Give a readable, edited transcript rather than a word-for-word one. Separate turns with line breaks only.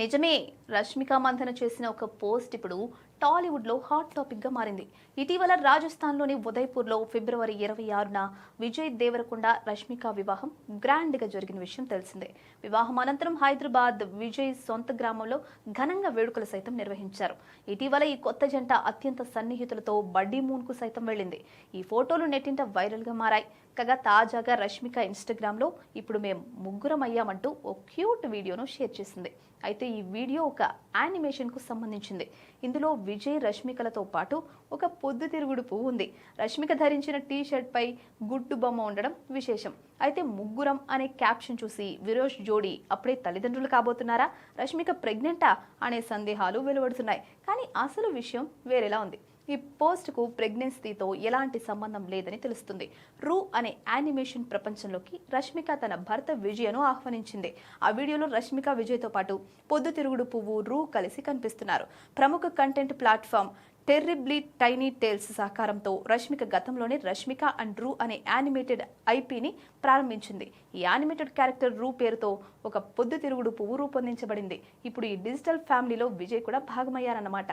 నిజమే. రష్మిక మంథన చేసిన ఒక పోస్ట్ ఇప్పుడు టాలీవుడ్లో హాట్ టాపిక్గా మారింది. ఇటీవల రాజస్థాన్లోని ఉదయ్పూర్లో ఫిబ్రవరి 26న విజయ్ దేవరకొండ రష్మిక వివాహం గ్రాండ్గా జరిగిన విషయం తెలిసిందే. వివాహం అనంతరం హైదరాబాద్ విజయ్ సొంత గ్రామంలో ఘనంగా వేడుకలు సైతం నిర్వహించారు. ఇటీవల ఈ కొత్త జంట అత్యంత సన్నిహితులతో బడ్డీ మూన్కు సైతం వెళ్ళింది. ఈ ఫోటోలు నెట్టింట వైరల్గా మారాయి. కాగా తాజాగా రష్మిక ఇన్స్టాగ్రామ్లో ఇప్పుడు మేము ముగ్గురం అయ్యామంటూ ఓ క్యూట్ వీడియోను షేర్ చేసింది. అయితే ఈ వీడియో ఒక యానిమేషన్కు సంబంధించింది. ఇందులో విజయ్ రష్మికలతో పాటు ఒక పొద్దుతిరుగుడు పువ్వు ఉంది. రష్మిక ధరించిన టీ షర్ట్ పై గుడ్డు బొమ్మ ఉండడం విశేషం. అయితే ముగ్గురం అనే క్యాప్షన్ చూసి విరోష్ జోడీ అప్పుడే తల్లిదండ్రులు కాబోతున్నారా, రష్మిక ప్రెగ్నెంటా అనే సందేహాలు వెలువడుతున్నాయి. కానీ అసలు విషయం వేరేలా ఉంది. ఈ పోస్ట్కు ప్రెగ్నెన్సీతో ఎలాంటి సంబంధం లేదని తెలుస్తుంది. రూ అనే యానిమేషన్ ప్రపంచంలోకి రష్మిక తన భర్త విజయ్ను ఆహ్వానించింది. ఆ వీడియోలో రష్మిక విజయ్తో పాటు పొద్దుతిరుగుడు పువ్వు రూ కలిసి కనిపిస్తున్నారు. ప్రముఖ content platform terribly tiny tales సహకారంతో రష్మిక గతంలోనే రష్మిక అండ్ రూ అనే యానిమేటెడ్ ఐపీని ప్రారంభించింది. ఈ యానిమేటెడ్ క్యారెక్టర్ రూ పేరుతో ఒక పొద్దుతిరుగుడు పువ్వు రూపొందించబడింది. ఇప్పుడు ఈ డిజిటల్ ఫ్యామిలీలో విజయ్ కూడా భాగమయ్యారన్నమాట.